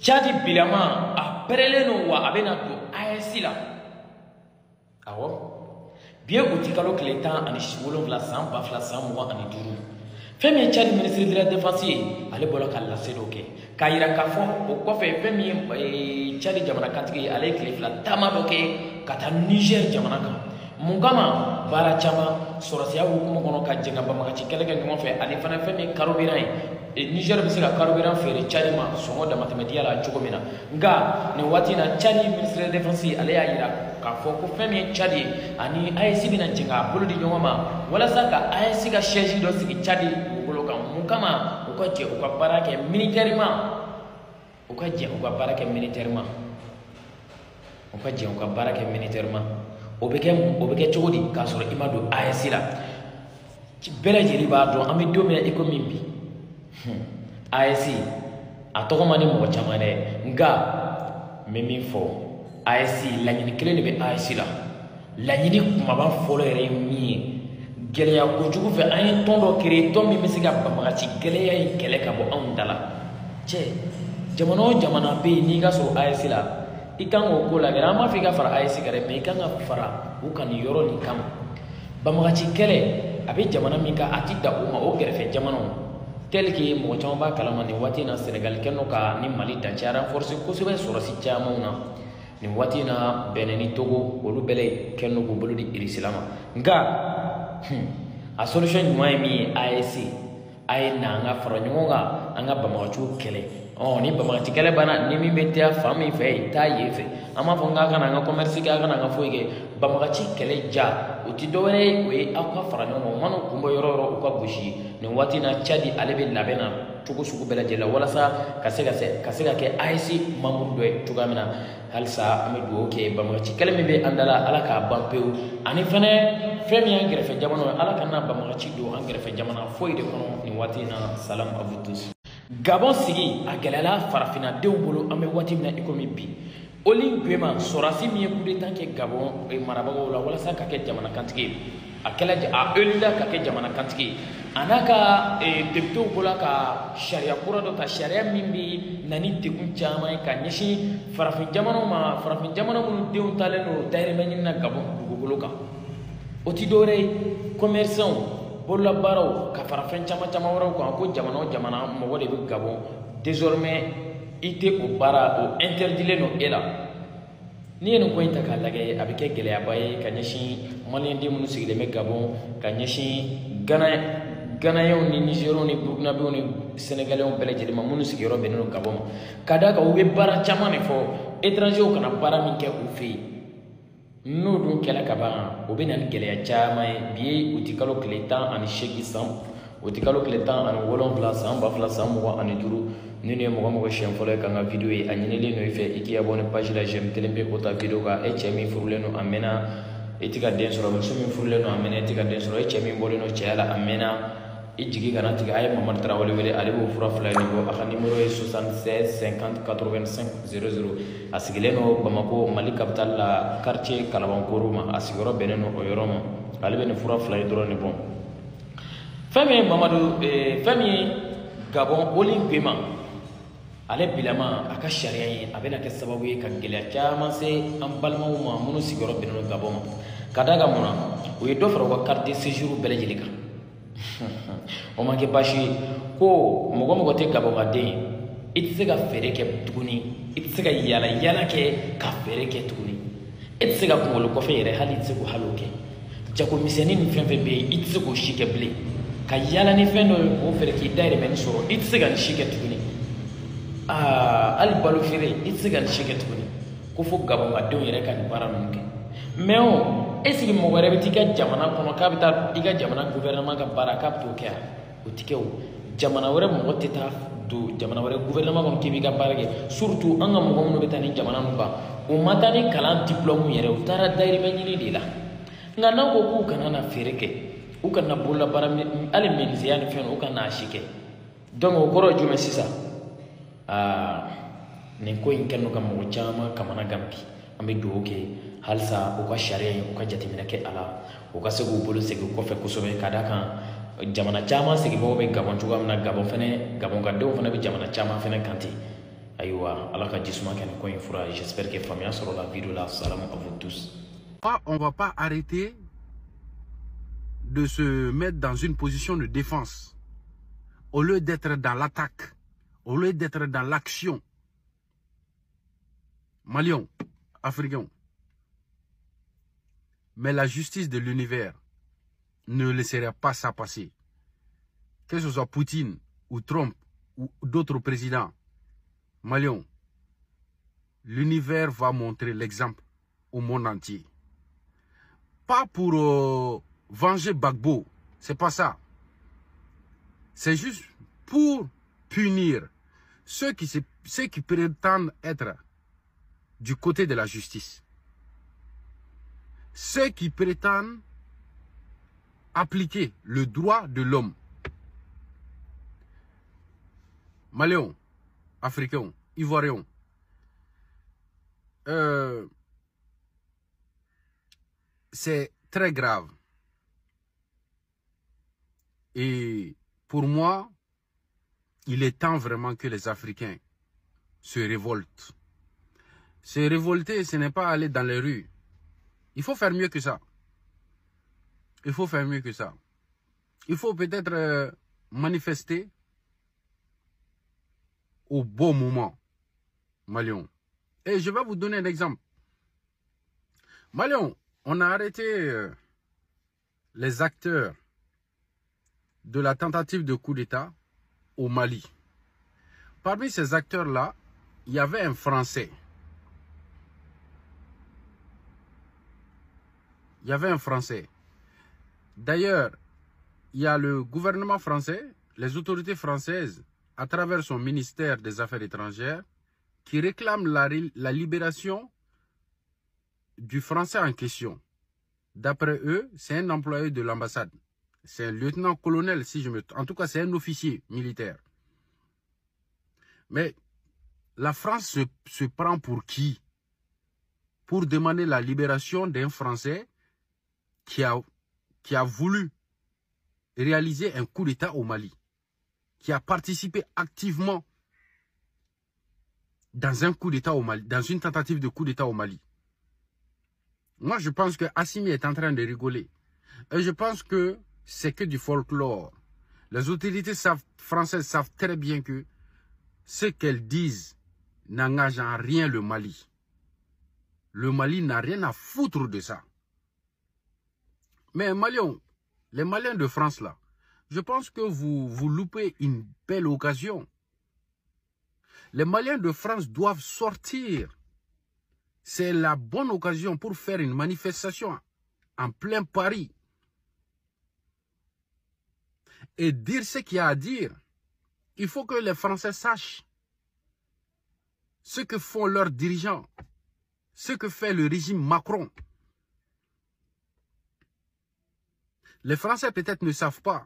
Tchadi bilama a pereleno wa abena to AES la awo bien utikalo kletan ani wolon la san ba fla san mo ani duru femi Tchadi ministre de la défense ale bola kala sedoke kayira kafo o kofe femi Tchadi jamana katigi ale klefla tama doke kata Niger jamana kan mungama bara chama sorasiya hukumu kono ka jenga bamakachi keleke ngom fe ani fana femi karobiran Niger bi se ka karobiran fere Tchadi ma songo da matematia la chogomina nga ne wati na Tchadi ministre de défense ale ya yira ka fo ko femi Tchadi ani AES bina jenga bolo di nyoma wala saka AES ka siège do sigi Tchadi bolo kan mungama ko je ko barake militairement o ka je ko barake militairement o ka je ko barake militairement obeke chogodi ka soro imado AES la ci bela jeri ba do ami do me economy bi AES atoko mani mo chamane nga memi fo AES la nyini kele ne be AES la nyini kuma ba folo ere mi gele ya ko jugu fe ay tondo kire to mi misiga ba ma ci gele ya kele ka bo on dala che jamana be ni ga so AES la ikan o ko la gara ma fi ga fara AES gare me kan ga fara u kan yoro ni kam ba ma ci kele abi jamana mi ka atida o ma o gere fe jamana tel que mo chama ba kalama ni wati na Senegal kenno ka ni Mali dan chara force ko so be soro si chama una ni wati na Benin Togo olu bele kenno ko bolu di islama nga a solution moy mi AES ay na nga fara nyonga anga ba ma chu kele ni ba ma ci kele bana ni mi metia fami fe ta yefe ama fonga kana nga commerce ka kana nga foige ba ma ci kele ja uti dowere we akwa fara nyonga manu kumbo yororo ko bushi ni wati na Tchadi alebe labena tugo sugu bela jela wala sa kasega ke AES mamundo e tugamina halsa amidu oke ba ma ci kele mi be andala ala ka bampeu ani fane femi angere fe jamano ala kana ba ma ci do angere fe jamana foide kono ni wati na salam à vous tous. Gabon sigi a gɛlɛla farafina denw bolo an bɛ waati min na i komi bi Oli Nguema sorasi min ye coup d'état kɛ Gabon marabagaw la walasa ka kɛ jamana kantigi a élula ka kɛ jamana kantigi a n'a ka députés bɔla ka sariya kura dɔ ta sariya min bi na ni degun caman ye ka ɲɛsin farafin jamana minnu denw talen don dahirimɛ ɲini na Gabon dugukolo kan o ti dɔwɛrɛ ye commerçants bola baraw ka farafin caman wɛrɛw kan ko jamana o jamana mɔgɔ de bɛ Gabon désormais ite o bara o interdilen no e la ni ye nin ko in ta k'a lajɛ a bɛ kɛ gɛlɛyaba ye ka ɲɛsin maliyɛnden minnu sigilen bɛ Gabon ka ɲɛsin Ghanayɛnw ni Nigériens ni Burkinabéw ni Sénégalais bɛɛ lajɛlen ma minnu sigiyɔrɔ bɛnnen don Gabon ma ka d'a kan u bɛ baara caman de fɔ étrangers kana baara min kɛ u fɛ yen n'o dun kɛla ka ban o bɛ na ni gɛlɛya caman ye bi ye o ti kalo tile 18 san o ti kalo tile 17 san 2025 ni ne mɔgɔ siɲɛ fɔlɔ ye ka n ka video ye a ɲinilen no i fɛ i k'i abonné page la j'aime kelen bɛ o ta video kan e cɛ min furulen no a mɛnna i ti ka den sɔrɔ muso min furulen no a mɛnna i ti ka den sɔrɔ e cɛ min bɔlen no cɛya la a mɛnna i jigi kana tigɛ a ye Mamadu Tarawele wele ale b'o fura fila in bɔ a ka numéro ye 76 50 85 00 a sigilen no Bamako Mali capitale la quartier Kalabankoro ma a sigiyɔrɔ bɛnnen no o yɔrɔ ma ale bɛ nin fura fila in dɔrɔn de bɔ fɛn min ye Gabon Oli Nguema ale bilama a ka sariya ye a bɛna kɛ sababu ye ka gɛlɛya caman se an balimaw ma minnu sigiyɔrɔ bɛnnen no Gabon ma ka d'a kan mun na o ye dɔ fara u ka carte de séjour bɛɛ lajɛlen kan o ma kɛ baasi ye ko mɔgɔ tɛ Gabon ka den i tɛ se ka fɛɛrɛ kɛ tuguni i tɛ se ka yala kɛ ka fɛɛrɛ kɛ tuguni i tɛ se ka kunkolo kɔfɛ yɛrɛ hali i tɛ se k'o hali o kɛ jagomisɛnnin ni fɛn bɛ yen i tɛ se k'o si kɛ bilen ka yala ni fɛn dɔ ye k'o fɛɛrɛ k'i dahirimɛ sɔrɔ i tɛ se ka nin si kɛ tuguni hali balo feere i tɛ se ka nin si kɛ tuguni ko fo Gabon ka denw yɛrɛ ka nin baara ninnu kɛ mais est-ce que mɔgɔ wɛrɛ bɛ t'i ka jamana kɔnɔ k'a bɛ taa i ka jamana gouvernement ka baara k'a bɛ t'o kɛ o tɛ kɛ o jamana wɛrɛ mɔgɔ tɛ taa don jamana wɛrɛ gouvernement kɔnɔ k'i b'i ka baara kɛ surtout an ka mɔgɔ minnu bɛ taa ni jamana ninnu kan o ma taa ni kalan diplôme yɛrɛ u taara dahirimɛ ɲini de la nka n'aw ko k'u kana na feere kɛ u kana bololabaara hali menuisier ni fɛn u kana a si kɛ donc o kɔrɔ ye jumɛn sisan nin ko in kɛlen don ka mɔgɔ caman kamana gan bi an bɛ dugawu kɛ halisa u ka sariya in u ka jateminɛ kɛ a la u ka se k'u bolo segin kɔfɛ kosɛbɛ ka d'a kan jamana caman sigibagaw bɛ Gabon cogoya min na Gabon ka denw fana bɛ jamana caman fana kan ten Aïwa, Allah ka jisuma ken ko infura. J'espère que famille sera la vidéo là. Salam à vous tous. On ne va pas arrêter de se mettre dans une position de défense. Au lieu d'être dans l'attaque, au lieu d'être dans l'action. Maliens, Africains. Mais la justice de l'univers ne laisserait pas ça passer. Que ce soit Poutine ou Trump ou d'autres présidents. Maliens, l'univers va montrer l'exemple au monde entier. Pas pour venger Gbagbo, c'est pas ça. C'est juste pour punir ceux qui prétendent être du côté de la justice. Ceux qui prétendent appliquer le droit de l'homme. Maliens, Africains, Ivoiriens. C'est très grave. Et pour moi, il est temps vraiment que les Africains se révoltent. Se révolter, ce n'est pas aller dans les rues. Il faut faire mieux que ça. Il faut faire mieux que ça. Il faut peut-être manifester au bon moment, Maliens. Et je vais vous donner un exemple. Maliens, on a arrêté les acteurs de la tentative de coup d'État au Mali. Parmi ces acteurs-là, il y avait un Français. Il y avait un Français. D'ailleurs, il y a le gouvernement français, les autorités françaises, à travers son ministère des Affaires étrangères, qui réclament la libération du Français en question. D'après eux, c'est un employé de l'ambassade. C'est un lieutenant-colonel, si je me trompe. En tout cas, c'est un officier militaire. Mais la France se prend pour qui? Pour demander la libération d'un Français qui a voulu réaliser un coup d'État au Mali, qui a participé activement dans un coup d'État au Mali, dans une tentative de coup d'État au Mali. Moi, je pense que Assimi est en train de rigoler. Et je pense que c'est que du folklore. Les autorités françaises savent très bien que ce qu'elles disent n'engage en rien le Mali. Le Mali n'a rien à foutre de ça. Mais Maliens, les Maliens de France là, je pense que vous loupez une belle occasion. Les Maliens de France doivent sortir. C'est la bonne occasion pour faire une manifestation en plein Paris. Et dire ce qu'il y a à dire. Il faut que les Français sachent ce que font leurs dirigeants, ce que fait le régime Macron. Les Français peut-être ne savent pas,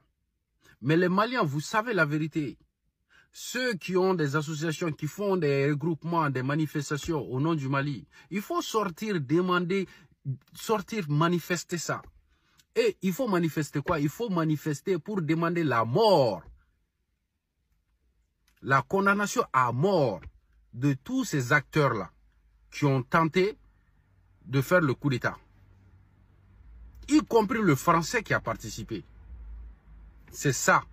mais les Maliens, vous savez la vérité. Ceux qui ont des associations, qui font des regroupements, des manifestations au nom du Mali, il faut sortir, demander, sortir, manifester ça. Et il faut manifester quoi? Il faut manifester pour demander la mort, la condamnation à mort de tous ces acteurs-là qui ont tenté de faire le coup d'État. Y compris le Français qui a participé. C'est ça.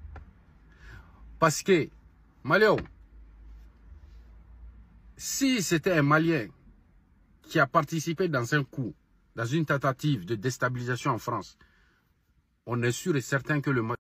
Parce que, Maliens, si c'était un Malien qui a participé dans un coup, dans une tentative de déstabilisation en France, on est sûr et certain que le Mali